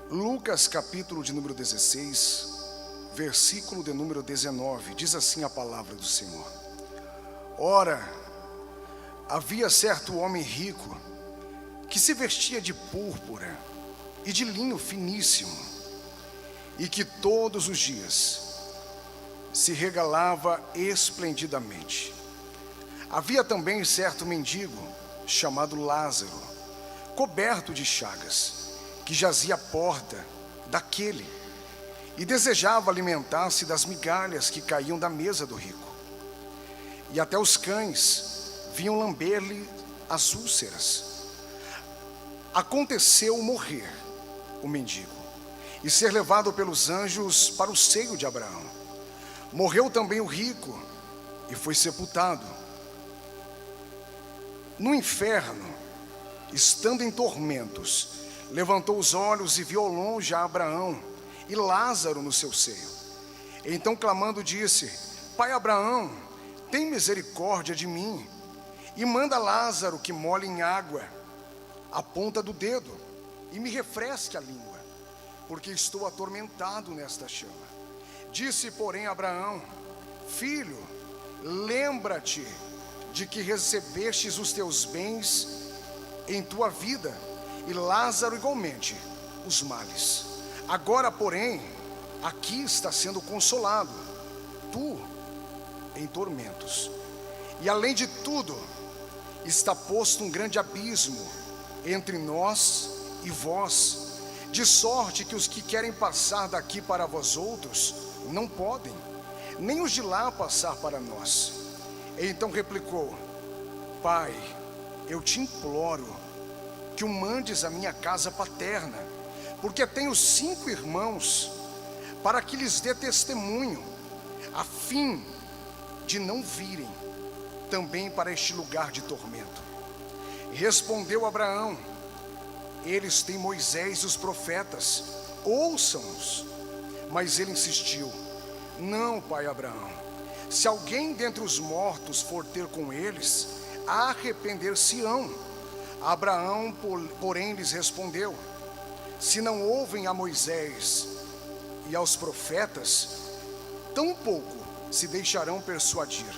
Lucas capítulo de número 16, versículo de número 19, diz assim a palavra do Senhor. Ora, havia certo homem rico, que se vestia de púrpura e de linho finíssimo, e que todos os dias se regalava esplendidamente. Havia também certo mendigo, chamado Lázaro, coberto de chagas, que jazia à porta daquele, e desejava alimentar-se das migalhas que caíam da mesa do rico. E até os cães vinham lamber-lhe as úlceras. Aconteceu morrer o mendigo, e ser levado pelos anjos para o seio de Abraão. Morreu também o rico, e foi sepultado. No inferno, estando em tormentos, levantou os olhos e viu ao longe a Abraão e Lázaro no seu seio. Então, clamando, disse: Pai Abraão, tem misericórdia de mim, e manda Lázaro que molhe em água a ponta do dedo e me refresque a língua, porque estou atormentado nesta chama. Disse, porém, Abraão: Filho, lembra-te de que recebestes os teus bens em tua vida, e Lázaro igualmente os males. Agora, porém, aqui está sendo consolado, tu em tormentos. E além de tudo, está posto um grande abismo entre nós e vós, de sorte que os que querem passar daqui para vós outros não podem, nem os de lá passar para nós. Então replicou: Pai, eu te imploro que o mandes à minha casa paterna, porque tenho 5 irmãos, para que lhes dê testemunho, a fim de não virem também para este lugar de tormento. Respondeu Abraão: Eles têm Moisés e os profetas, ouçam-os. Mas ele insistiu: Não, pai Abraão, se alguém dentre os mortos for ter com eles, arrepender-se-ão. Abraão, porém, lhes respondeu: Se não ouvem a Moisés e aos profetas, tampouco se deixarão persuadir,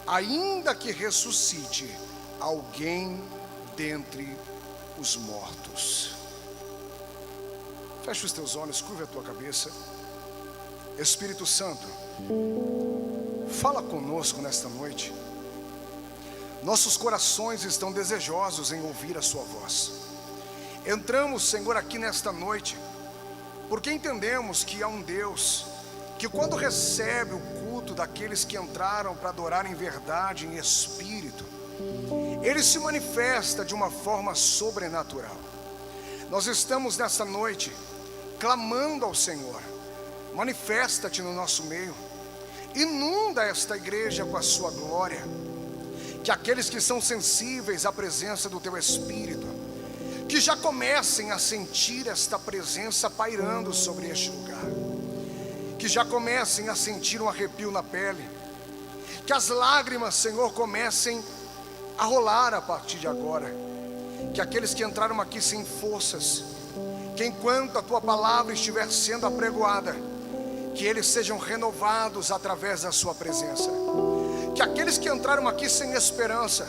ainda que ressuscite alguém dentre os mortos. Fecha os teus olhos, curva a tua cabeça. Espírito Santo, fala conosco nesta noite. Nossos corações estão desejosos em ouvir a sua voz. Entramos, Senhor, aqui nesta noite, porque entendemos que há um Deus, que quando recebe o culto daqueles que entraram para adorar em verdade, em espírito, Ele se manifesta de uma forma sobrenatural. Nós estamos nesta noite, clamando ao Senhor: manifesta-te no nosso meio, inunda esta igreja com a sua glória. Que aqueles que são sensíveis à presença do Teu Espírito, que já comecem a sentir esta presença pairando sobre este lugar, que já comecem a sentir um arrepio na pele, que as lágrimas, Senhor, comecem a rolar a partir de agora, que aqueles que entraram aqui sem forças, que enquanto a Tua palavra estiver sendo apregoada, que eles sejam renovados através da Sua presença. Que aqueles que entraram aqui sem esperança,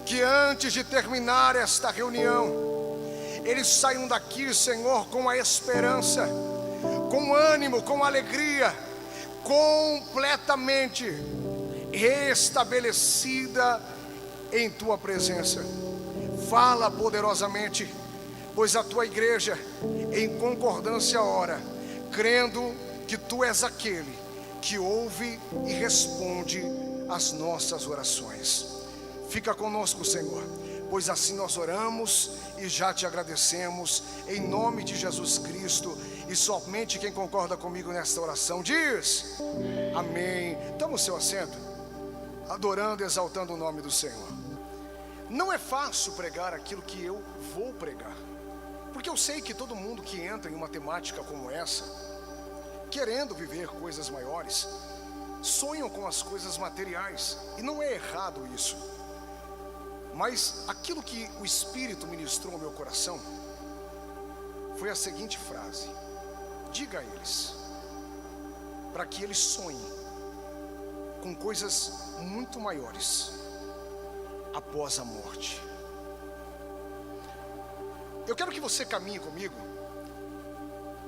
que antes de terminar esta reunião, eles saiam daqui, Senhor, com a esperança, com ânimo, com alegria, completamente restabelecida em Tua presença. Fala poderosamente, pois a Tua igreja, em concordância ora, crendo que Tu és aquele que ouve e responde as nossas orações. Fica conosco, Senhor, pois assim nós oramos e já Te agradecemos, em nome de Jesus Cristo. E somente quem concorda comigo nesta oração diz amém. Toma o seu assento, adorando e exaltando o nome do Senhor. Não é fácil pregar aquilo que eu vou pregar, porque eu sei que todo mundo que entra em uma temática como essa, querendo viver coisas maiores, sonham com as coisas materiais, e não é errado isso. Mas aquilo que o Espírito ministrou ao meu coração foi a seguinte frase: diga a eles, para que eles sonhem com coisas muito maiores após a morte. Eu quero que você caminhe comigo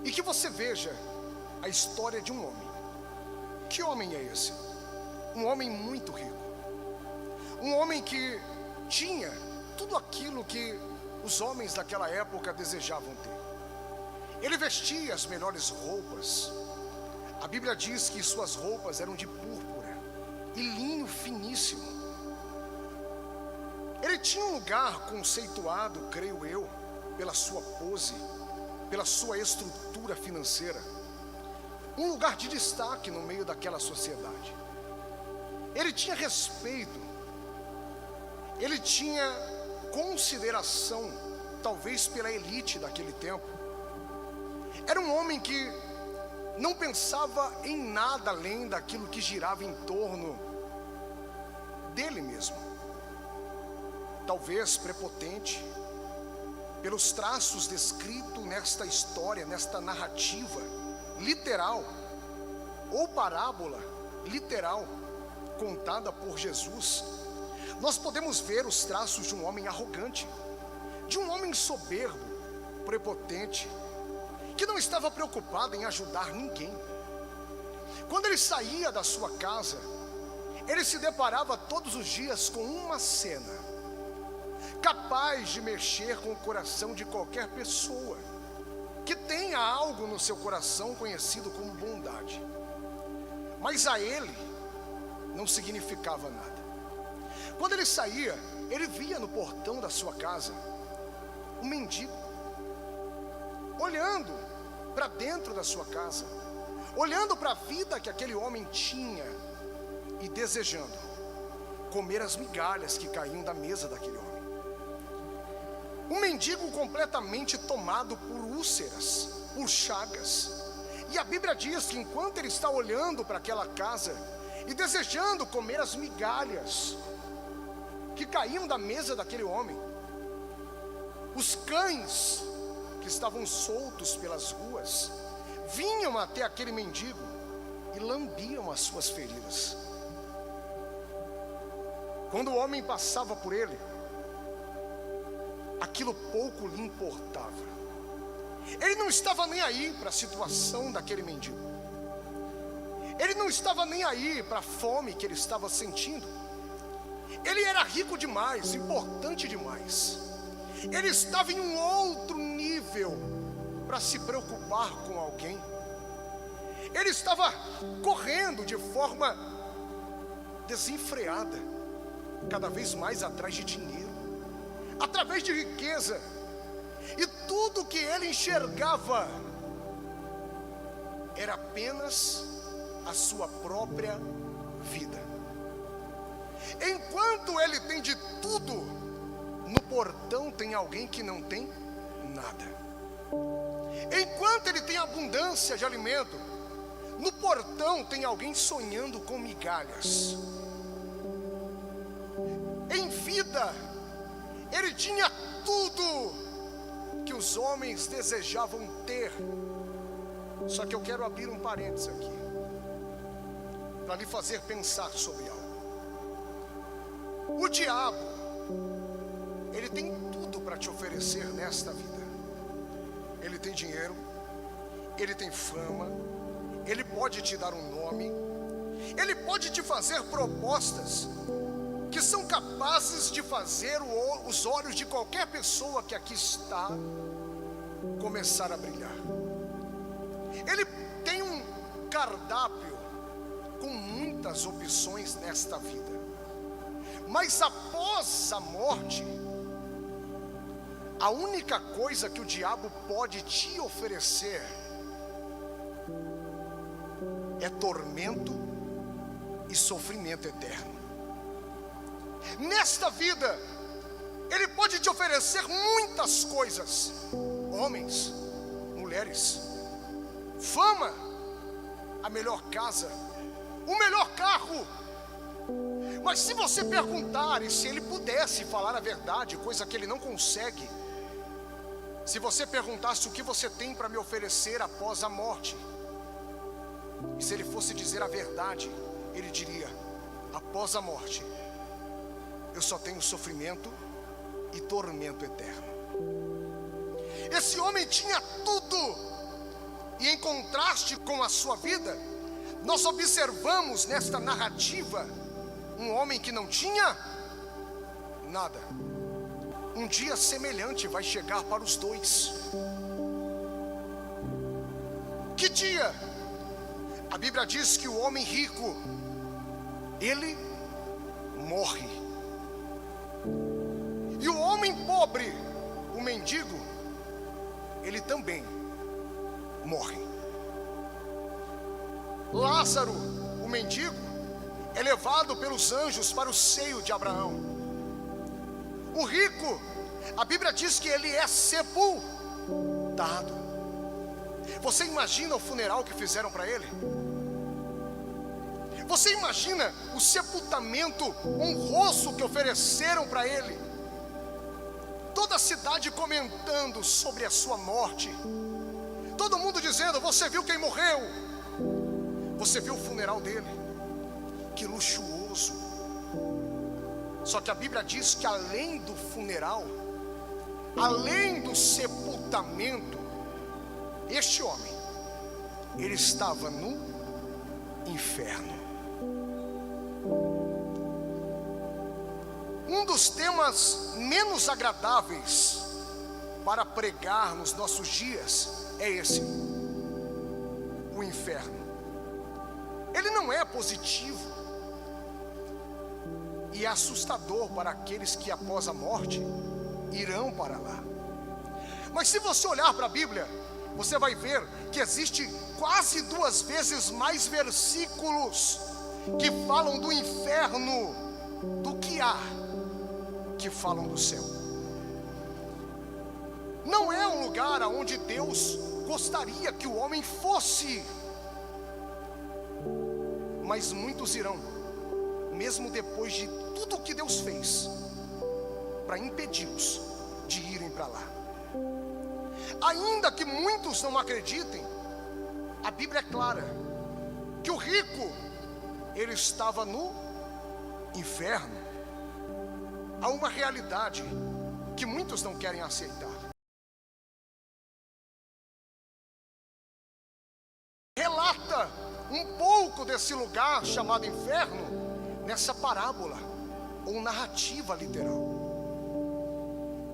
e que você veja a história de um homem. Que homem é esse? Um homem muito rico. Um homem que tinha tudo aquilo que os homens daquela época desejavam ter. Ele vestia as melhores roupas. A Bíblia diz que suas roupas eram de púrpura e linho finíssimo. Ele tinha um lugar conceituado, creio eu, pela sua pose, pela sua estrutura financeira. Um lugar de destaque no meio daquela sociedade. Ele tinha respeito. Ele tinha consideração, talvez pela elite daquele tempo. Era um homem que não pensava em nada além daquilo que girava em torno dele mesmo. Talvez prepotente, pelos traços descritos nesta história, nesta narrativa literal, ou parábola literal, contada por Jesus. Nós podemos ver os traços de um homem arrogante, de um homem soberbo, prepotente, que não estava preocupado em ajudar ninguém. Quando ele saía da sua casa, ele se deparava todos os dias com uma cena capaz de mexer com o coração de qualquer pessoa que tenha algo no seu coração conhecido como bondade. Mas a ele não significava nada. Quando ele saía, ele via no portão da sua casa um mendigo, olhando para dentro da sua casa, olhando para a vida que aquele homem tinha e desejando comer as migalhas que caíam da mesa daquele homem. Um mendigo completamente tomado por úlceras, por chagas. E a Bíblia diz que enquanto ele está olhando para aquela casa e desejando comer as migalhas que caíam da mesa daquele homem, os cães que estavam soltos pelas ruas vinham até aquele mendigo e lambiam as suas feridas. Quando o homem passava por ele, aquilo pouco lhe importava. Ele não estava nem aí para a situação daquele mendigo. Ele não estava nem aí para a fome que ele estava sentindo. Ele era rico demais, importante demais. Ele estava em um outro nível para se preocupar com alguém. Ele estava correndo de forma desenfreada, cada vez mais atrás de dinheiro, através de riqueza. E tudo que ele enxergava era apenas a sua própria vida. Enquanto ele tem de tudo, no portão tem alguém que não tem nada. Enquanto ele tem abundância de alimento, no portão tem alguém sonhando com migalhas. Em vida, ele tinha tudo que os homens desejavam ter. Só que eu quero abrir um parênteses aqui, para lhe fazer pensar sobre algo. O diabo, ele tem tudo para te oferecer nesta vida. Ele tem dinheiro, ele tem fama, ele pode te dar um nome, ele pode te fazer propostas que são capazes de fazer os olhos de qualquer pessoa que aqui está começar a brilhar. Ele tem um cardápio com muitas opções nesta vida. Mas após a morte, a única coisa que o diabo pode te oferecer é tormento e sofrimento eterno. Nesta vida, ele pode te oferecer muitas coisas: homens, mulheres, fama, a melhor casa, o melhor carro. Mas se você perguntar, e se ele pudesse falar a verdade, coisa que ele não consegue, Se você perguntasse o que você tem para me oferecer após a morte, e se ele fosse dizer a verdade, ele diria: após a morte, eu só tenho sofrimento e tormento eterno. Esse homem tinha tudo, e em contraste com a sua vida, nós observamos nesta narrativa um homem que não tinha nada. Um dia semelhante vai chegar para os dois. Que dia? A Bíblia diz que o homem rico, ele morre. E o homem pobre, o mendigo, ele também morre. Lázaro, o mendigo, é levado pelos anjos para o seio de Abraão. O rico, a Bíblia diz que ele é sepultado. Você imagina o funeral que fizeram para ele? Você imagina o sepultamento honroso que ofereceram para ele? Toda a cidade comentando sobre a sua morte. Todo mundo dizendo: você viu quem morreu? Você viu o funeral dele? Que luxuoso. Só que a Bíblia diz que além do funeral, além do sepultamento, este homem, ele estava no inferno. Um dos temas menos agradáveis para pregar nos nossos dias é esse: o inferno. Ele não é positivo e é assustador para aqueles que após a morte irão para lá. Mas se você olhar para a Bíblia, você vai ver que existe quase 2 vezes mais versículos que falam do inferno do que há que falam do céu. Não é um lugar aonde Deus gostaria que o homem fosse, mas muitos irão, mesmo depois de tudo o que Deus fez para impedi-los de irem para lá. Ainda que muitos não acreditem, a Bíblia é clara que o rico, ele estava no inferno. Há uma realidade que muitos não querem aceitar. Relata um pouco desse lugar chamado inferno nessa parábola ou narrativa literal.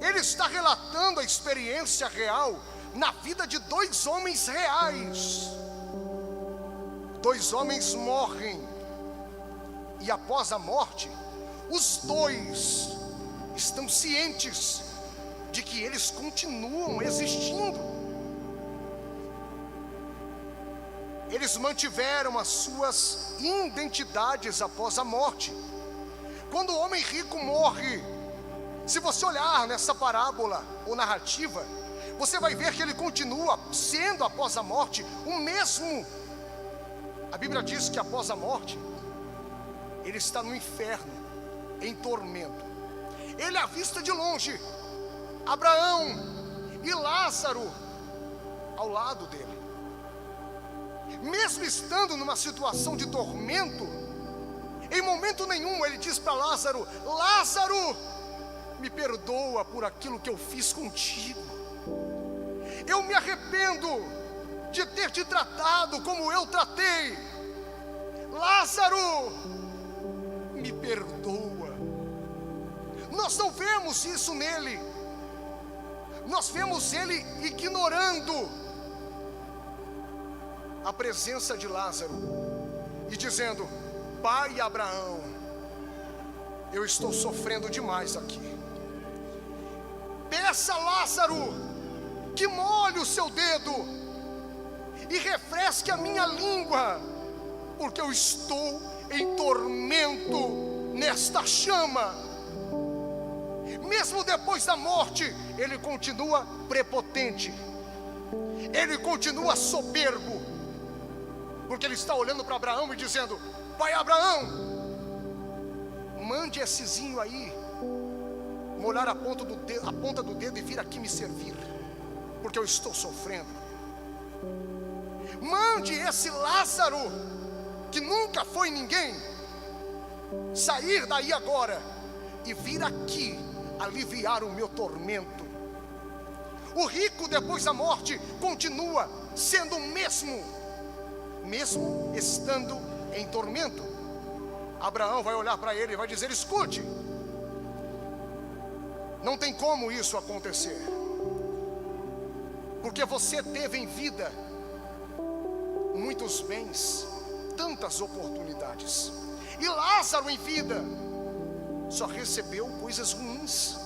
Ele está relatando a experiência real na vida de 2 homens reais. 2 homens morrem, e após a morte, os 2 estão cientes de que eles continuam existindo. Eles mantiveram as suas identidades após a morte. Quando o homem rico morre, se você olhar nessa parábola ou narrativa, você vai ver que ele continua sendo após a morte o mesmo. A Bíblia diz que após a morte, ele está no inferno, em tormento. Ele avista de longe Abraão e Lázaro ao lado dele. Mesmo estando numa situação de tormento, em momento nenhum ele diz para Lázaro: Lázaro, me perdoa por aquilo que eu fiz contigo. Eu me arrependo de ter te tratado como eu tratei. Lázaro, me perdoa. Nós não vemos isso nele. Nós vemos ele ignorando a presença de Lázaro e dizendo: pai Abraão, eu estou sofrendo demais aqui. Peça a Lázaro que molhe o seu dedo e refresque a minha língua, porque eu estou em tormento nesta chama. Mesmo depois da morte, ele continua prepotente, ele continua soberbo, porque ele está olhando para Abraão e dizendo: pai Abraão, mande essezinho aí molhar a ponta do dedo e vir aqui me servir. porque eu estou sofrendo. Mande esse Lázaro, que nunca foi ninguém, sair daí agora e vir aqui aliviar o meu tormento. O rico, depois da morte, continua sendo o mesmo estando em tormento. Abraão vai olhar para ele e vai dizer: escute, não tem como isso acontecer, porque você teve em vida muitos bens, tantas oportunidades, e Lázaro em vida só recebeu coisas ruins.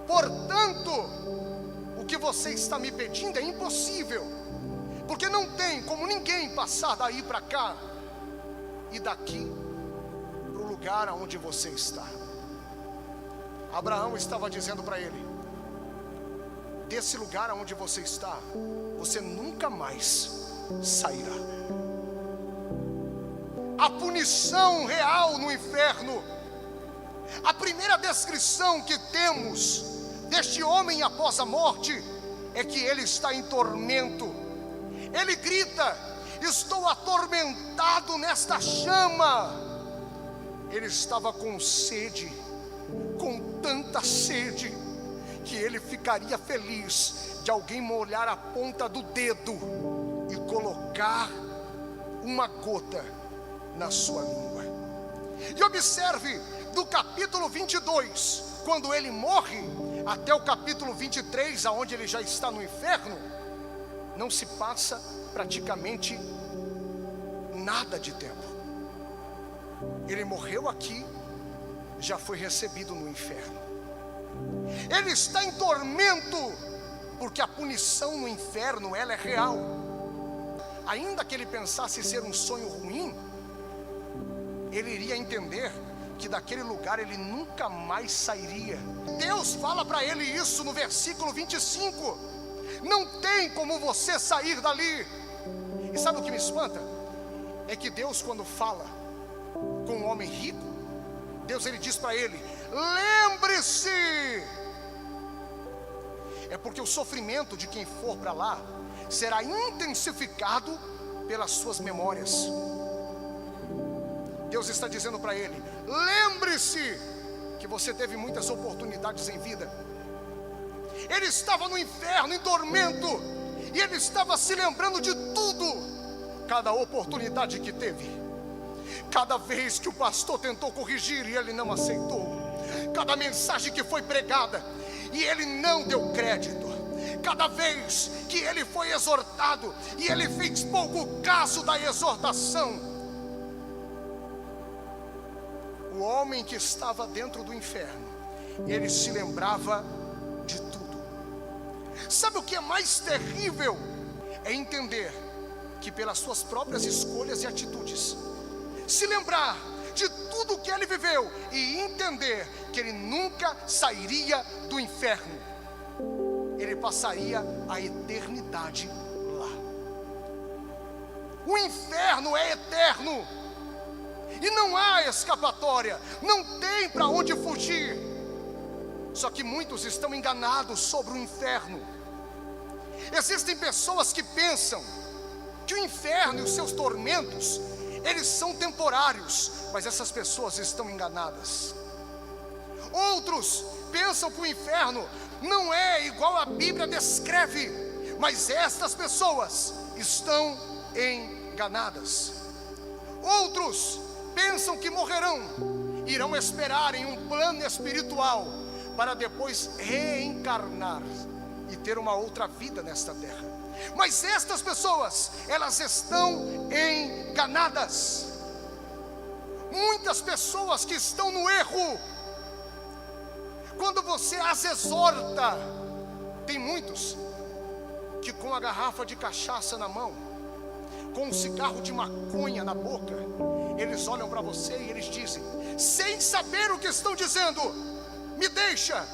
Portanto, o que você está me pedindo é impossível, porque não tem como ninguém passar daí para cá e daqui para o lugar aonde você está. Abraão estava dizendo para ele: desse lugar aonde você está, você nunca mais sairá. A punição real no inferno, a primeira descrição que temos deste homem após a morte é que ele está em tormento. Ele grita: estou atormentado nesta chama. Ele estava com sede, com tanta sede, que ele ficaria feliz de alguém molhar a ponta do dedo e colocar uma gota na sua língua. E observe, do capítulo 22, quando ele morre, até o capítulo 23, aonde ele já está no inferno, não se passa praticamente nada de tempo. Ele morreu aqui, já foi recebido no inferno. Ele está em tormento, porque a punição no inferno, ela é real. Ainda que ele pensasse ser um sonho ruim, ele iria entender que daquele lugar ele nunca mais sairia. Deus fala para ele isso no versículo 25: não tem como você sair dali. E sabe o que me espanta? É que Deus, quando fala com um homem rico, Deus, ele diz para ele: lembre-se. É porque o sofrimento de quem for para lá será intensificado pelas suas memórias. Deus está dizendo para ele: lembre-se que você teve muitas oportunidades em vida. Ele estava no inferno, em tormento, e ele estava se lembrando de tudo. Cada oportunidade que teve, cada vez que o pastor tentou corrigir e ele não aceitou, cada mensagem que foi pregada e ele não deu crédito, cada vez que ele foi exortado e ele fez pouco caso da exortação. O homem que estava dentro do inferno, ele se lembrava de tudo. Sabe o que é mais terrível? É entender que pelas suas próprias escolhas e atitudes, se lembrar de tudo que ele viveu e entender que ele nunca sairia do inferno. Ele passaria a eternidade lá. O inferno é eterno e não há escapatória, não tem para onde fugir. Só que muitos estão enganados sobre o inferno. Existem pessoas que pensam que o inferno e os seus tormentos, eles são temporários, mas essas pessoas estão enganadas. Outros pensam que o inferno não é igual a Bíblia descreve, mas estas pessoas estão enganadas. Outros pensam que morrerão, irão esperar em um plano espiritual para depois reencarnar e ter uma outra vida nesta terra. Mas estas pessoas, elas estão enganadas. Muitas pessoas que estão no erro, quando você as exorta, tem muitos que com a garrafa de cachaça na mão, com um cigarro de maconha na boca, eles olham para você e eles dizem, sem saber o que estão dizendo: me deixa,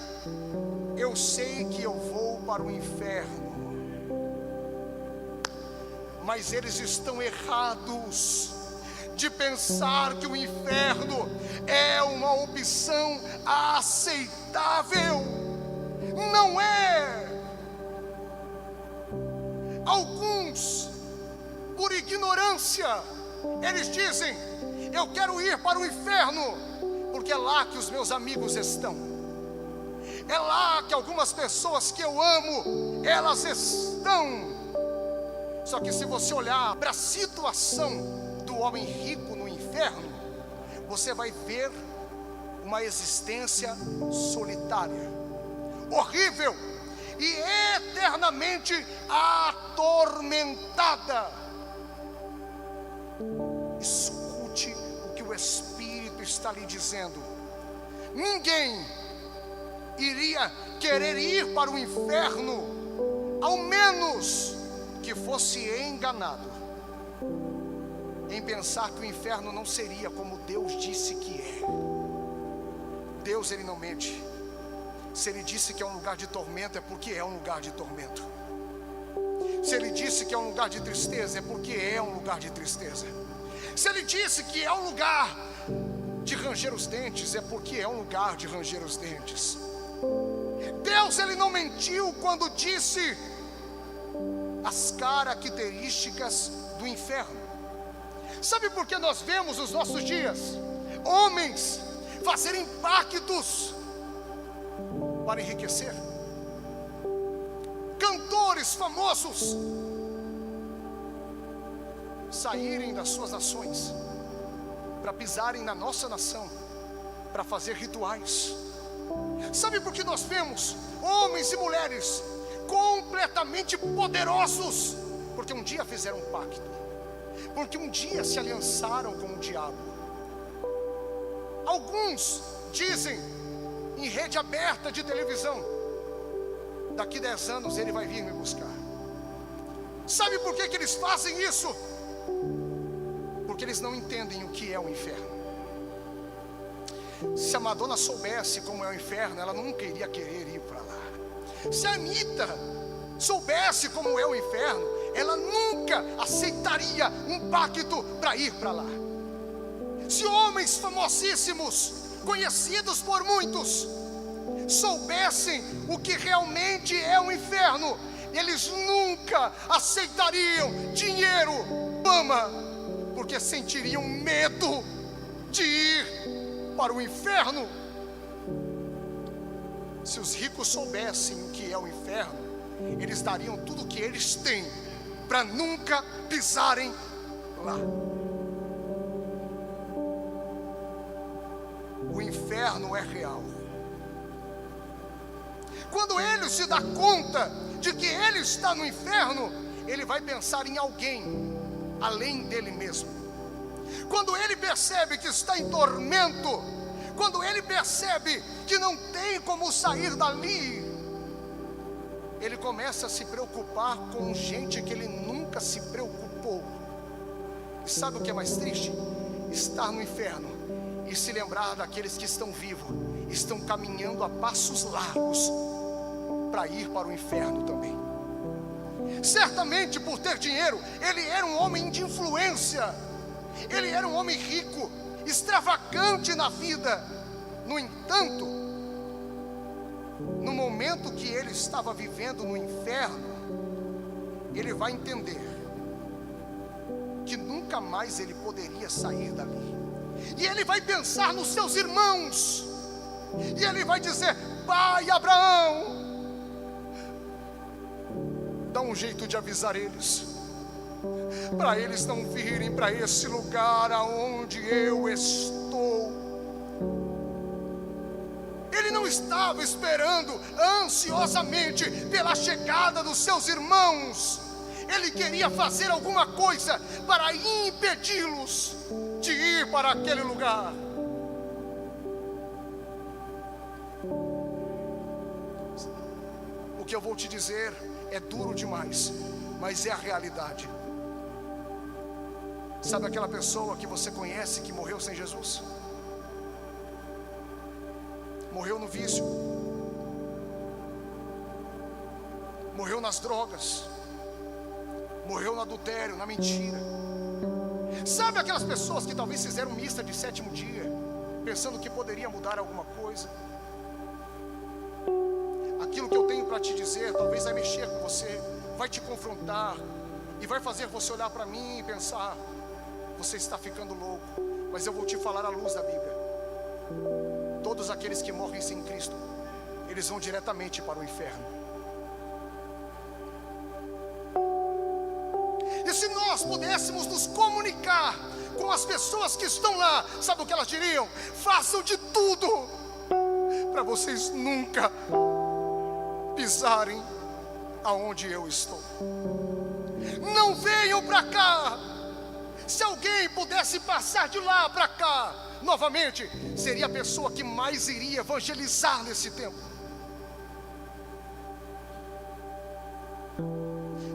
eu sei que eu vou para o inferno. Mas eles estão errados de pensar que o inferno é uma opção aceitável. Não é. Alguns, por ignorância, eles dizem: eu quero ir para o inferno, porque é lá que os meus amigos estão, é lá que algumas pessoas que eu amo, elas estão. Só que se você olhar para a situação do homem rico no inferno, você vai ver uma existência solitária, horrível e eternamente atormentada. Escute o que o Espírito está lhe dizendo: ninguém iria querer ir para o inferno, ao menos que fosse enganado em pensar que o inferno não seria como Deus disse que é. Deus, ele não mente. Se ele disse que é um lugar de tormento, é porque é um lugar de tormento. Se ele disse que é um lugar de tristeza, é porque é um lugar de tristeza. Se ele disse que é um lugar de ranger os dentes, é porque é um lugar de ranger os dentes. Deus, ele não mentiu quando disse as características do inferno. Sabe por que nós vemos nos nossos dias homens fazerem pactos para enriquecer? Cantores famosos saírem das suas nações para pisarem na nossa nação, para fazer rituais. Sabe por que nós vemos homens e mulheres completamente poderosos? Porque um dia fizeram um pacto, porque um dia se aliançaram com o diabo. Alguns dizem em rede aberta de televisão: daqui 10 anos ele vai vir me buscar. Sabe por que eles fazem isso? Porque eles não entendem o que é o inferno. Se a Madonna soubesse como é o inferno, ela nunca iria querer ir para lá. Se a Anitta soubesse como é o inferno, ela nunca aceitaria um pacto para ir para lá. Se homens famosíssimos, conhecidos por muitos, soubessem o que realmente é o inferno, eles nunca aceitariam dinheiro, fama, porque sentiriam medo de ir para o inferno. Se os ricos soubessem o que é o inferno, eles dariam tudo o que eles têm para nunca pisarem lá. O inferno é real. Quando ele se dá conta de que ele está no inferno, ele vai pensar em alguém além dele mesmo. Quando ele percebe que está em tormento, quando ele percebe que não tem como sair dali, ele começa a se preocupar com gente que ele nunca se preocupou. E sabe o que é mais triste? Estar no inferno e se lembrar daqueles que estão vivos, estão caminhando a passos largos para ir para o inferno também. Certamente por ter dinheiro, ele era um homem de influência, ele era um homem rico, extravagante na vida. No entanto, no momento que ele estava vivendo no inferno, ele vai entender que nunca mais ele poderia sair dali. E ele vai pensar nos seus irmãos, e ele vai dizer: pai Abraão, dá um jeito de avisar eles, para eles não virem para esse lugar aonde eu estou. Ele não estava esperando ansiosamente pela chegada dos seus irmãos. Ele queria fazer alguma coisa para impedi-los de ir para aquele lugar. O que eu vou te dizer é duro demais, mas é a realidade. Sabe aquela pessoa que você conhece que morreu sem Jesus? Morreu no vício, morreu nas drogas, morreu no adultério, na mentira. Sabe aquelas pessoas que talvez fizeram missa de 7º dia, pensando que poderia mudar alguma coisa? Aquilo que eu tenho para te dizer talvez vai mexer com você, vai te confrontar e vai fazer você olhar para mim e pensar: você está ficando louco. Mas eu vou te falar a luz da Bíblia. Todos aqueles que morrem sem Cristo, eles vão diretamente para o inferno. E se nós pudéssemos nos comunicar com as pessoas que estão lá, sabe o que elas diriam? Façam de tudo para vocês nunca pisarem aonde eu estou. Não venham para cá. Se alguém pudesse passar de lá para cá novamente, seria a pessoa que mais iria evangelizar nesse tempo.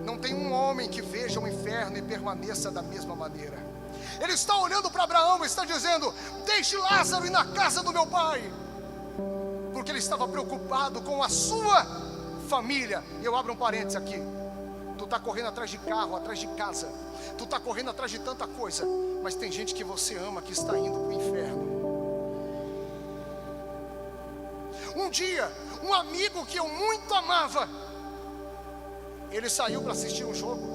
Não tem um homem que veja o inferno e permaneça da mesma maneira. Ele está olhando para Abraão e está dizendo: deixe Lázaro ir na casa do meu pai, porque ele estava preocupado com a sua família. Eu abro um parênteses aqui. Tu está correndo atrás de carro, atrás de casa, tu está correndo atrás de tanta coisa, mas tem gente que você ama que está indo para o inferno. Um dia, um amigo que eu muito amava, ele saiu para assistir um jogo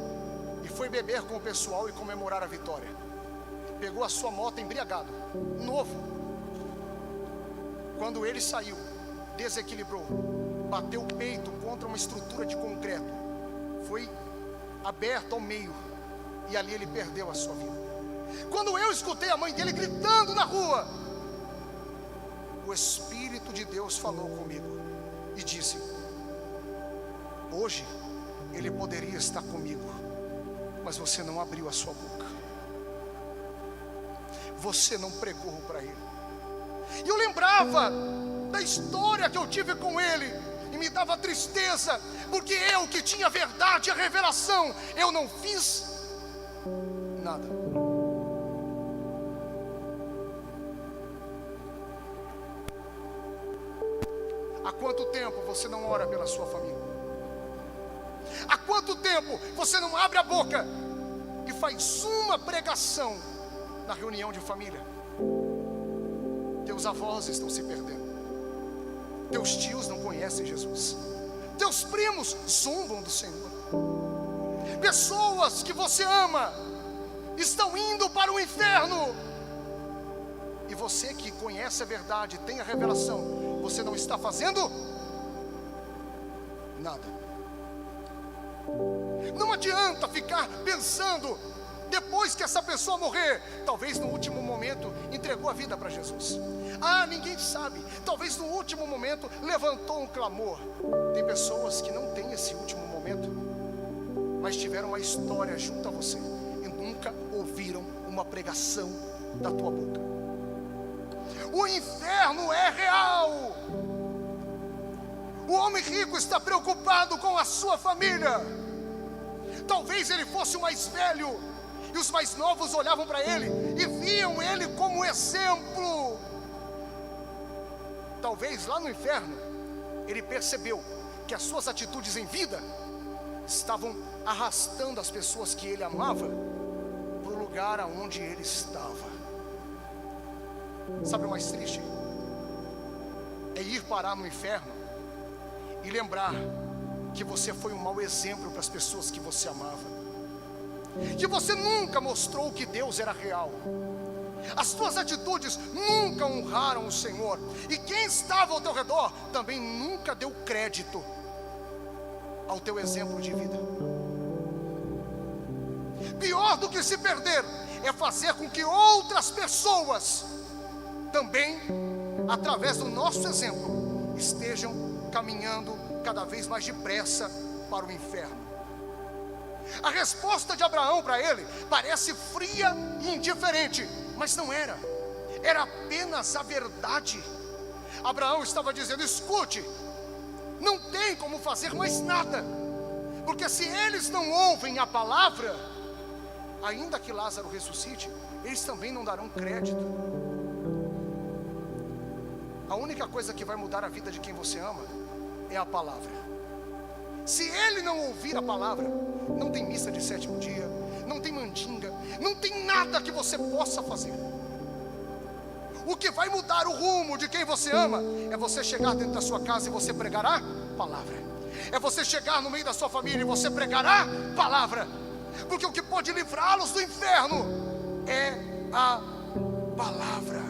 e foi beber com o pessoal e comemorar a vitória. Pegou a sua moto embriagado, novo. Quando ele saiu, desequilibrou, bateu o peito contra uma estrutura de concreto, foi aberto ao meio, e ali ele perdeu a sua vida. Quando eu escutei a mãe dele gritando na rua, o Espírito de Deus falou comigo e disse: hoje ele poderia estar comigo, mas você não abriu a sua boca, você não pregou para ele. E eu lembrava da história que eu tive com ele, e me dava tristeza, porque eu que tinha a verdade e a revelação, eu não fiz nada. Há quanto tempo você não ora pela sua família? Há quanto tempo você não abre a boca e faz uma pregação na reunião de família? Teus avós estão se perdendo. Teus tios não conhecem Jesus. Teus primos zombam do Senhor. Pessoas que você ama estão indo para o inferno. E você que conhece a verdade, tem a revelação, você não está fazendo nada. Não adianta ficar pensando, depois que essa pessoa morrer, talvez no último momento entregou a vida para Jesus. Ah, ninguém sabe. Talvez no último momento levantou um clamor. Tem pessoas que não têm esse último momento, mas tiveram uma história junto a você e nunca ouviram uma pregação da tua boca. O inferno é real. O homem rico está preocupado com a sua família. Talvez ele fosse o mais velho, e os mais novos olhavam para ele e viam ele como exemplo. Talvez lá no inferno ele percebeu que as suas atitudes em vida estavam arrastando as pessoas que ele amava para o lugar aonde ele estava. Sabe o mais triste? É ir parar no inferno e lembrar que você foi um mau exemplo para as pessoas que você amava, que você nunca mostrou que Deus era real. As tuas atitudes nunca honraram o Senhor, e quem estava ao teu redor também nunca deu crédito ao teu exemplo de vida. Pior do que se perder é fazer com que outras pessoas também, através do nosso exemplo, estejam caminhando cada vez mais depressa para o inferno. A resposta de Abraão para ele parece fria e indiferente, mas não era. Era apenas a verdade. Abraão estava dizendo: escute, não tem como fazer mais nada, porque se eles não ouvem a palavra, ainda que Lázaro ressuscite, eles também não darão crédito. A única coisa que vai mudar a vida de quem você ama é a palavra. Se ele não ouvir a palavra, não tem missa de sétimo dia, não tem mandinga, não tem nada que você possa fazer. O que vai mudar o rumo de quem você ama é você chegar dentro da sua casa e você pregar a palavra. é você chegar no meio da sua família e você pregar a palavra, porque o que pode livrá-los do inferno é a palavra.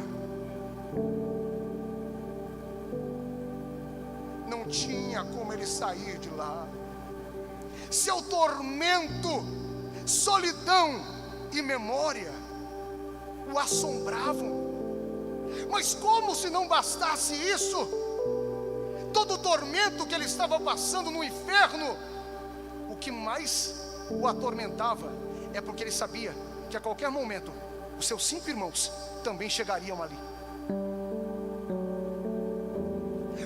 Não tinha como ele sair de lá. Seu tormento, solidão e memória o assombravam. Mas como se não bastasse isso, todo o tormento que ele estava passando no inferno, o que mais o atormentava é porque ele sabia que a qualquer momento os seus 5 irmãos também chegariam ali.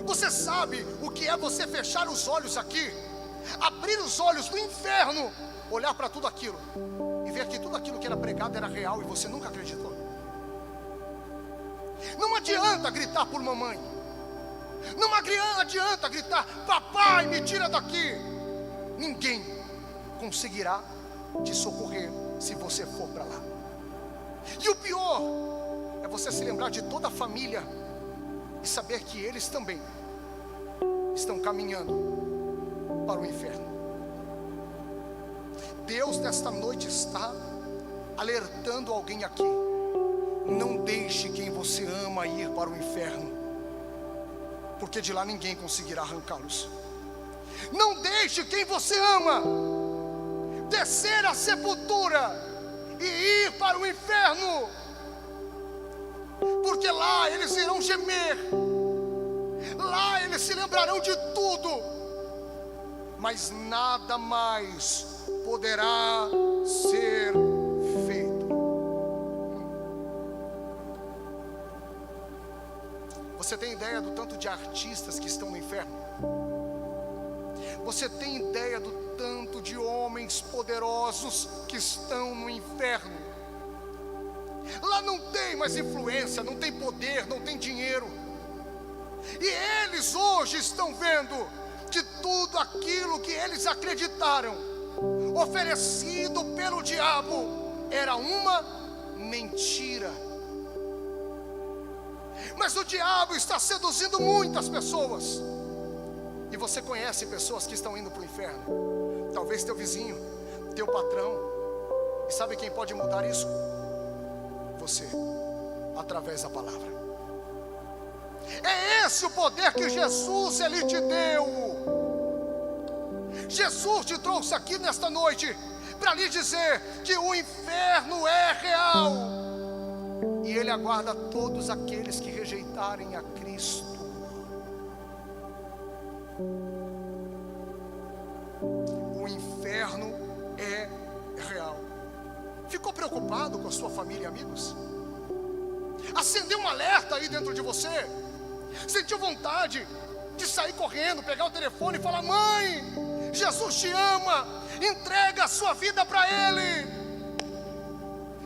Você sabe o que é você fechar os olhos aqui, abrir os olhos do inferno, olhar para tudo aquilo e ver que tudo aquilo que era pregado era real e você nunca acreditou? Não adianta gritar por mamãe, não adianta gritar: papai, me tira daqui. Ninguém conseguirá te socorrer se você for para lá. E o pior é você se lembrar de toda a família e saber que eles também estão caminhando para o inferno. Deus nesta noite está alertando alguém aqui: não deixe quem você ama ir para o inferno, porque de lá ninguém conseguirá arrancá-los. Não deixe quem você ama descer a sepultura e ir para o inferno, porque lá eles irão gemer, lá eles se lembrarão de tudo, mas nada mais poderá ser feito. Você tem ideia do tanto de artistas que estão no inferno? Você tem ideia do tanto de homens poderosos que estão no inferno? Lá não tem mais influência, não tem poder, não tem dinheiro. E eles hoje estão vendo que tudo aquilo que eles acreditaram, oferecido pelo diabo, era uma mentira. Mas o diabo está seduzindo muitas pessoas. E você conhece pessoas que estão indo para o inferno, talvez teu vizinho, teu patrão. E sabe quem pode mudar isso? Você, através da palavra. É esse o poder que Jesus ele te deu. Jesus te trouxe aqui nesta noite para lhe dizer que o inferno é real, e ele aguarda todos aqueles que rejeitarem a Cristo. O inferno é real. Ficou preocupado com a sua família e amigos? Acendeu um alerta aí dentro de você? Sentiu vontade de sair correndo, pegar o telefone e falar: mãe, Jesus te ama, entrega a sua vida para Ele?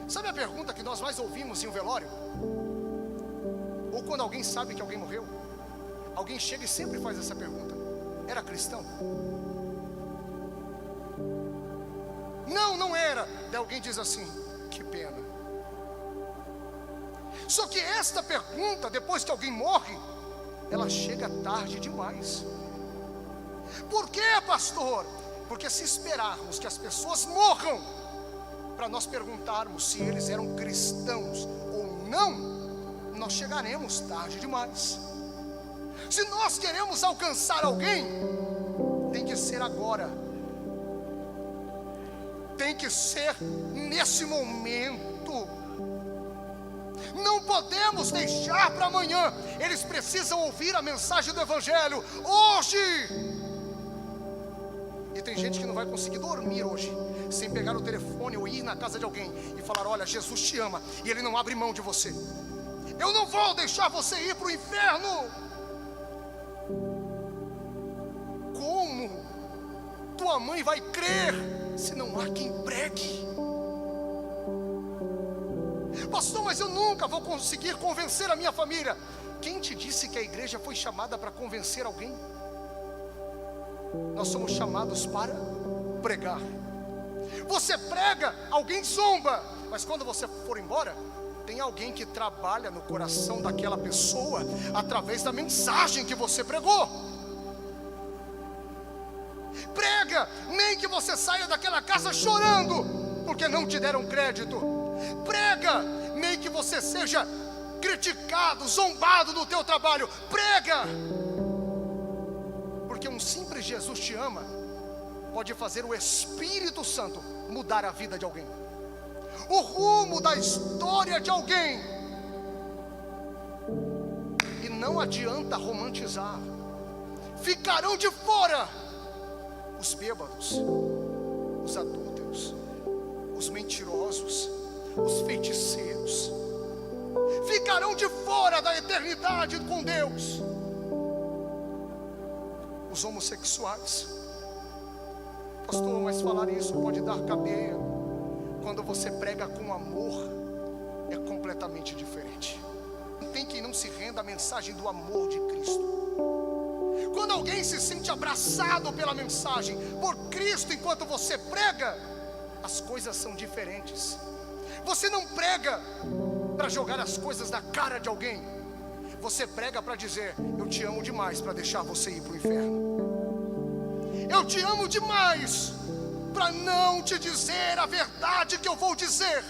Sabe a pergunta que nós mais ouvimos em um velório? Ou quando alguém sabe que alguém morreu, alguém chega e sempre faz essa pergunta: era cristão? Não, não era. Daí alguém diz assim: que pena. Só que esta pergunta, depois que alguém morre, ela chega tarde demais. Por quê, pastor? Porque se esperarmos que as pessoas morram para nós perguntarmos se eles eram cristãos ou não, nós chegaremos tarde demais. Se nós queremos alcançar alguém, tem que ser agora, tem que ser nesse momento. Não podemos deixar para amanhã. Eles precisam ouvir a mensagem do Evangelho hoje. E tem gente que não vai conseguir dormir hoje sem pegar o telefone ou ir na casa de alguém e falar: olha, Jesus te ama e Ele não abre mão de você. Eu não vou deixar você ir para o inferno. Como tua mãe vai crer se não há quem pregue? Pastor, mas eu nunca vou conseguir convencer a minha família. Quem te disse que a igreja foi chamada para convencer alguém? Nós somos chamados para pregar. Você prega, alguém zomba, mas quando você for embora, tem alguém que trabalha no coração daquela pessoa através da mensagem que você pregou. nem que você saia daquela casa chorando, porque não te deram crédito. Prega, nem que você seja criticado, zombado no teu trabalho. Prega, porque um simples Jesus te ama, pode fazer o Espírito Santo mudar a vida de alguém, o rumo da história de alguém. E não adianta romantizar. Ficarão de fora os bêbados, os adúlteros, os mentirosos, os feiticeiros. Ficarão de fora da eternidade com Deus. Os homossexuais. Pastor, mas falar isso pode dar cadeia. Quando você prega com amor, é completamente diferente. Não tem quem não se renda à mensagem do amor de Cristo. Quando alguém se sente abraçado pela mensagem, por Cristo, enquanto você prega, as coisas são diferentes. Você não prega para jogar as coisas na cara de alguém. Você prega para dizer: eu te amo demais para deixar você ir para o inferno. Eu te amo demais para não te dizer a verdade que eu vou dizer.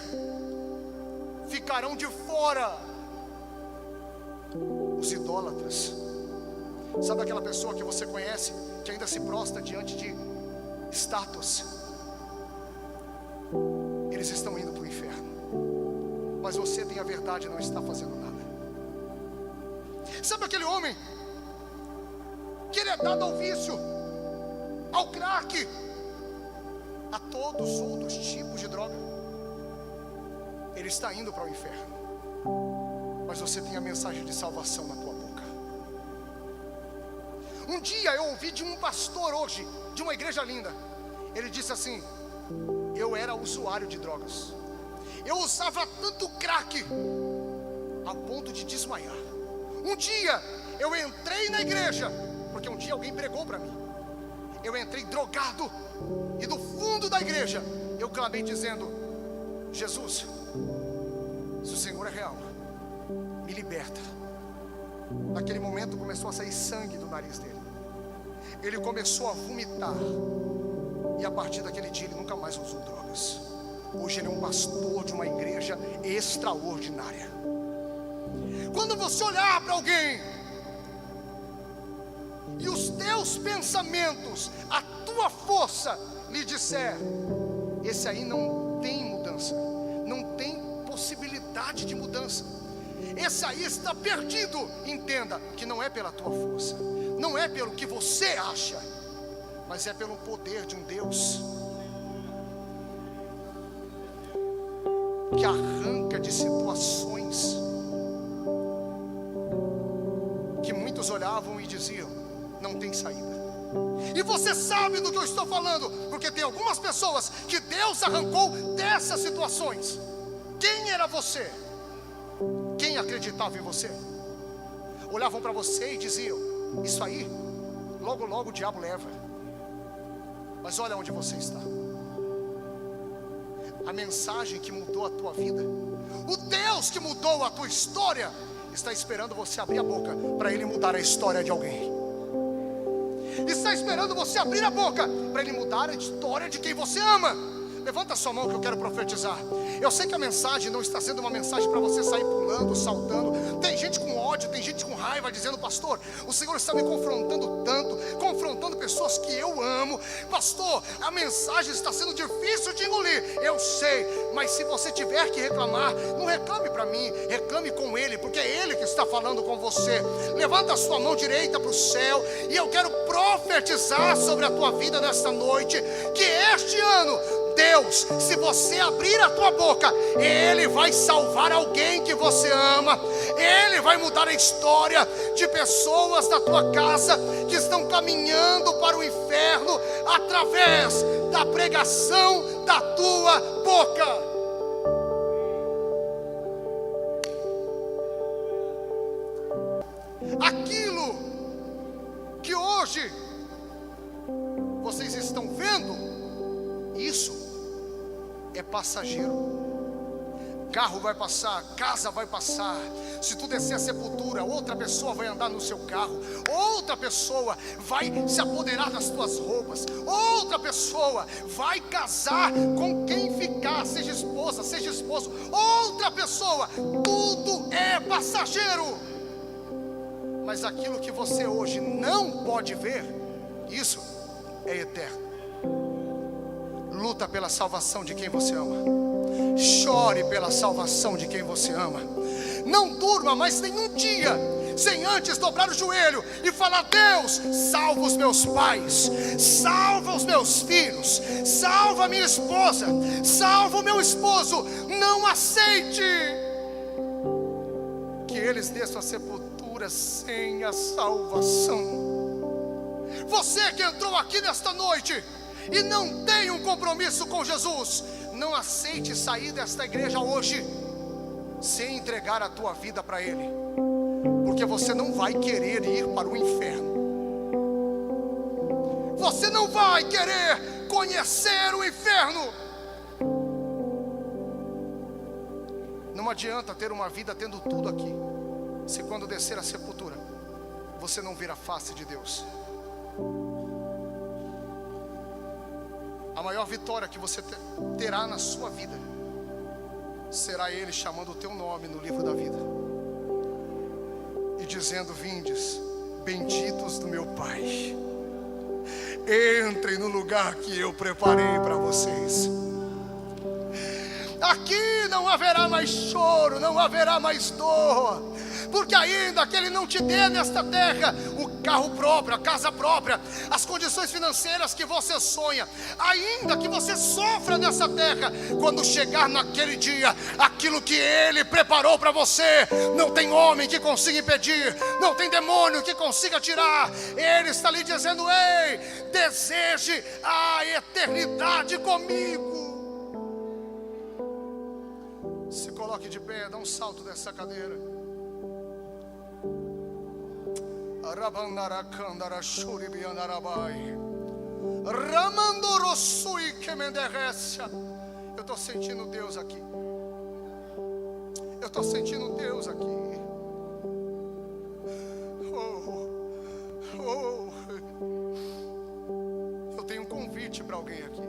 Ficarão de fora os idólatras. Sabe aquela pessoa que você conhece, que ainda se prostra diante de estátuas? Eles estão indo para o inferno. Mas você tem a verdade e não está fazendo nada. Sabe aquele homem que ele é dado ao vício, ao crack, a todos os outros tipos de droga? Ele está indo para o inferno. Mas você tem a mensagem de salvação na tua boca. Um dia eu ouvi de um pastor hoje, de uma igreja linda. Ele disse assim: eu era usuário de drogas. Eu usava tanto crack a ponto de desmaiar. Um dia eu entrei na igreja, porque um dia alguém pregou para mim. Eu entrei drogado, e do fundo da igreja eu clamei dizendo: Jesus, se o Senhor é real, me liberta. Naquele momento começou a sair sangue do nariz dele. Ele começou a vomitar. E a partir daquele dia ele nunca mais usou drogas. Hoje ele é um pastor de uma igreja extraordinária. Quando você olhar para alguém e os teus pensamentos, a tua força lhe disser: esse aí não tem mudança, não tem possibilidade de mudança, esse aí está perdido, entenda que não é pela tua força, não é pelo que você acha, mas é pelo poder de um Deus que arranca de situações que muitos olhavam e diziam: não tem saída. E você sabe do que eu estou falando, porque tem algumas pessoas que Deus arrancou dessas situações. Quem era você? Quem acreditava em você? Olhavam para você e diziam: isso aí, logo logo o diabo leva. Mas olha onde você está. A mensagem que mudou a tua vida, o Deus que mudou a tua história, está esperando você abrir a boca para Ele mudar a história de alguém. Está esperando você abrir a boca para Ele mudar a história de quem você ama. Levanta a sua mão que eu quero profetizar. Eu sei que a mensagem não está sendo uma mensagem para você sair pulando, saltando. Tem gente com ódio, tem gente com raiva, dizendo: pastor, o Senhor está me confrontando tanto, confrontando pessoas que eu amo. Pastor, a mensagem está sendo difícil de engolir. Eu sei, mas se você tiver que reclamar, não reclame para mim, reclame com Ele, porque é Ele que está falando com você. Levanta a sua mão direita para o céu, e eu quero profetizar sobre a tua vida nesta noite, que este ano Deus, se você abrir a tua boca, Ele vai salvar alguém que você ama. Ele vai mudar a história de pessoas da tua casa que estão caminhando para o inferno através da pregação da tua boca. Aquilo que hoje vocês estão vendo, isso é passageiro. carro vai passar, casa vai passar. Se tu descer a sepultura, outra pessoa vai andar no seu carro, outra pessoa vai se apoderar das tuas roupas, outra pessoa vai casar com quem ficar, seja esposa, seja esposo, outra pessoa. Tudo é passageiro. Mas aquilo que você hoje não pode ver, isso é eterno. Luta pela salvação de quem você ama. Chore pela salvação de quem você ama. Não durma mais nenhum dia sem antes dobrar o joelho e falar: Deus, salva os meus pais, salva os meus filhos, salva a minha esposa, salva o meu esposo. Não aceite que eles desçam a sepultura sem a salvação. Você que entrou aqui nesta noite e não tem um compromisso com Jesus, não aceite sair desta igreja hoje sem entregar a tua vida para Ele, porque você não vai querer ir para o inferno. Você não vai querer conhecer o inferno. Não adianta ter uma vida tendo tudo aqui, se quando descer a sepultura você não vir a face de Deus. A maior vitória que você terá na sua vida será Ele chamando o teu nome no livro da vida e dizendo: vindes, benditos do meu Pai, entrem no lugar que eu preparei para vocês. Aqui não haverá mais choro, não haverá mais dor, porque ainda que Ele não te dê nesta terra o carro próprio, a casa própria, as condições financeiras que você sonha, ainda que você sofra nessa terra, quando chegar naquele dia, aquilo que Ele preparou para você, não tem homem que consiga impedir, não tem demônio que consiga tirar. Ele está lhe dizendo: ei, deseje a eternidade comigo. Se coloque de pé, dá um salto dessa cadeira. Eu estou sentindo Deus aqui. Eu estou sentindo Deus aqui. Eu tenho um convite para alguém aqui.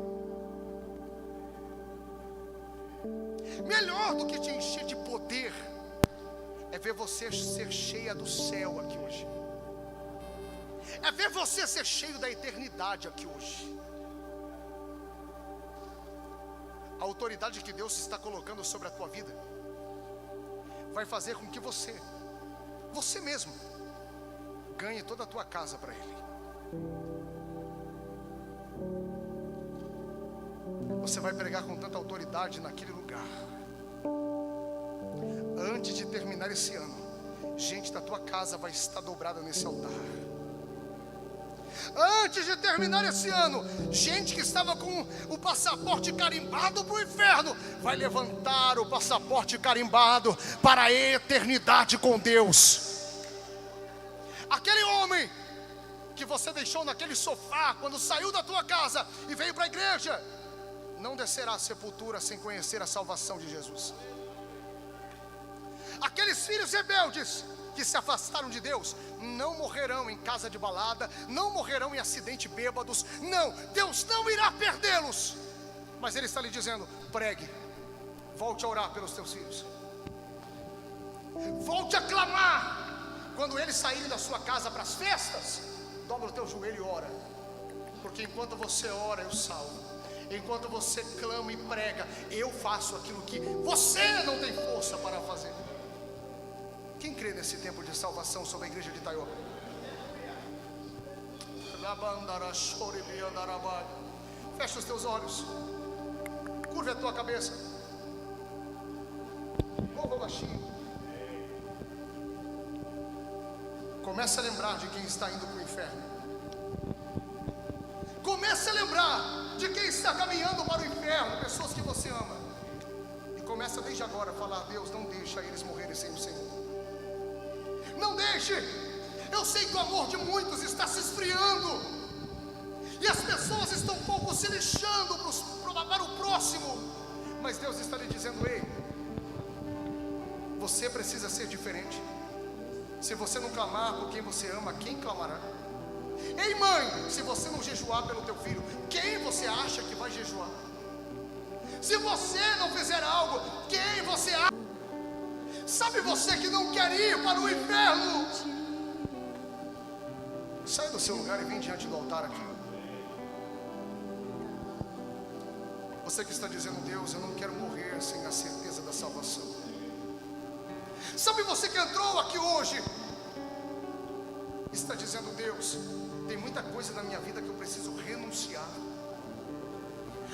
Melhor do que te encher de poder é ver você ser cheia do céu aqui hoje. É ver você ser cheio da eternidade aqui hoje. A autoridade que Deus está colocando sobre a tua vida vai fazer com que você mesmo, ganhe toda a tua casa para Ele. Você vai pregar com tanta autoridade naquele lugar. Antes de terminar esse ano, gente da tua casa vai estar dobrada nesse altar. Antes de terminar esse ano, gente que estava com o passaporte carimbado para o inferno vai levantar o passaporte carimbado para a eternidade com Deus. Aquele homem que você deixou naquele sofá quando saiu da tua casa e veio para a igreja, não descerá à sepultura sem conhecer a salvação de Jesus. Aqueles filhos rebeldes que se afastaram de Deus não morrerão em casa de balada, não morrerão em acidente bêbados. Não, Deus não irá perdê-los. Mas Ele está lhe dizendo: pregue, volte a orar pelos teus filhos, volte a clamar. Quando eles saírem da sua casa para as festas, dobra o teu joelho e ora, porque enquanto você ora eu salvo. Enquanto você clama e prega, eu faço aquilo que você não tem força para fazer. Quem crê nesse tempo de salvação sobre a igreja de Itaió? Fecha os teus olhos, curva a tua cabeça, louva baixinho. Comece a lembrar de quem está indo para o inferno. Comece a lembrar de quem está caminhando para o inferno, pessoas que você ama. E começa desde agora a falar: Deus, não deixa eles morrerem sem o Senhor. Não deixe. Eu sei que o amor de muitos está se esfriando, e as pessoas estão um pouco se lixando para o próximo. Mas Deus está lhe dizendo: ei, Você precisa ser diferente. Se você não clamar por quem você ama, quem clamará? Ei, mãe, se você não jejuar pelo teu filho, quem você acha que vai jejuar? Se você não fizer algo, quem você acha? Sabe você que não quer ir para o inferno? Sai do seu lugar e vem diante do altar aqui. Você que está dizendo: Deus, eu não quero morrer sem a certeza da salvação. Sabe você que entrou aqui hoje, está dizendo: Deus, tem muita coisa na minha vida que eu preciso renunciar.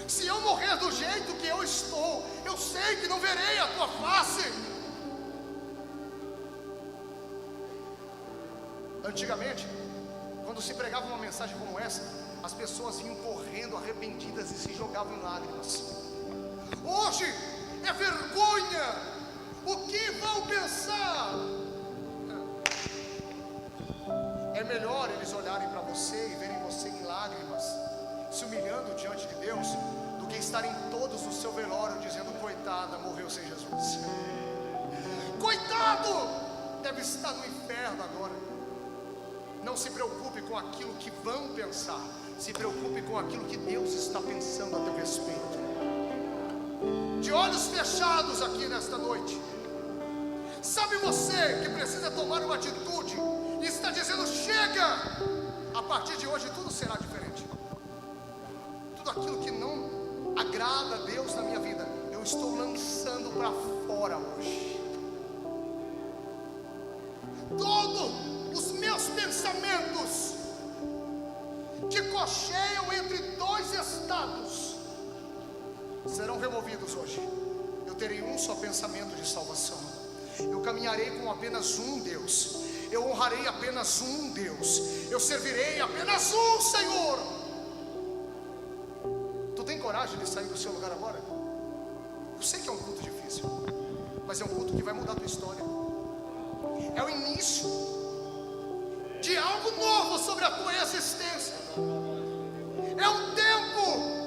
Se eu morrer do jeito que eu estou, eu sei que não verei a tua face. Antigamente, quando se pregava uma mensagem como essa, as pessoas vinham correndo arrependidas e se jogavam em lágrimas. Hoje é vergonha. O que vão pensar? É melhor eles olharem para você e verem você em lágrimas, se humilhando diante de Deus, do que estarem todos no seu velório dizendo: coitada, morreu sem Jesus. Coitado, deve estar no inferno agora. Não se preocupe com aquilo que vão pensar, se preocupe com aquilo que Deus está pensando a teu respeito. De olhos fechados aqui nesta noite, sabe você que precisa tomar uma atitude e está dizendo: chega, a partir de hoje tudo será diferente. Tudo aquilo que não agrada a Deus na minha vida, eu estou lançando para fora hoje. Todos os meus pensamentos que cocheiam entre dois estados serão removidos hoje. Eu terei um só pensamento de salvação. Eu caminharei com apenas um Deus. Eu honrarei apenas um Deus. Eu servirei apenas um Senhor. Tu tem coragem de sair do seu lugar agora? Eu sei que é um culto difícil, mas é um culto que vai mudar a tua história. É o início de algo novo sobre a tua existência. É um tempo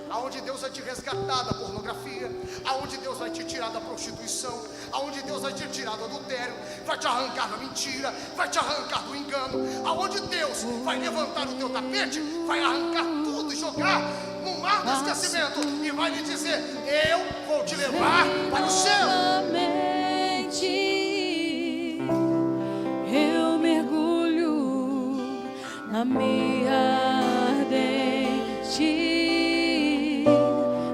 aonde Deus vai te resgatar da pornografia, aonde Deus vai te tirar da prostituição, aonde Deus vai te tirar do adultério, vai te arrancar da mentira, vai te arrancar do engano, aonde Deus vai levantar o teu tapete, vai arrancar tudo e jogar no mar do esquecimento e vai lhe dizer: eu vou te levar para o céu. Eu mergulho na minha ardente,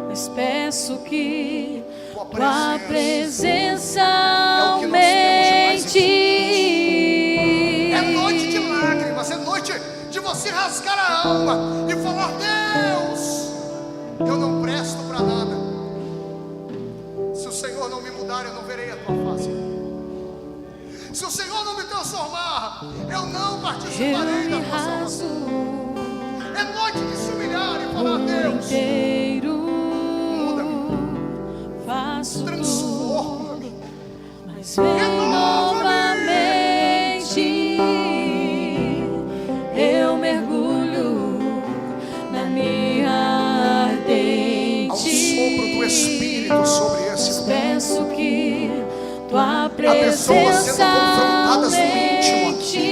mas peço que tua presença aumente. É noite de lágrimas, é noite de você rasgar a alma e falar: Deus, eu não presto para nada. Se o Senhor não me mudar, eu não verei a tua face. Se o Senhor não me transformar, eu não participarei da tua salvação. É noite de se humilhar e falar: Deus, muda-me, transforma-me, mas vem novamente. Eu mergulho na minha ardente. Ao sopro do Espírito sobre esse lugar. Peço que tua pessoas sendo presença confrontadas no íntimo aumente.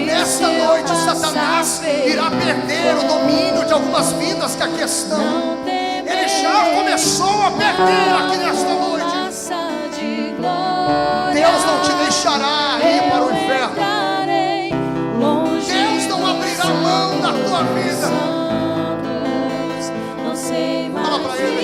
Nesta noite, Satanás irá perder o domínio de algumas vidas que aqui estão. Ele já começou a perder aqui nesta noite. Deus não te deixará ir para o inferno. Deus não abrirá mão da tua vida. Fala para Ele.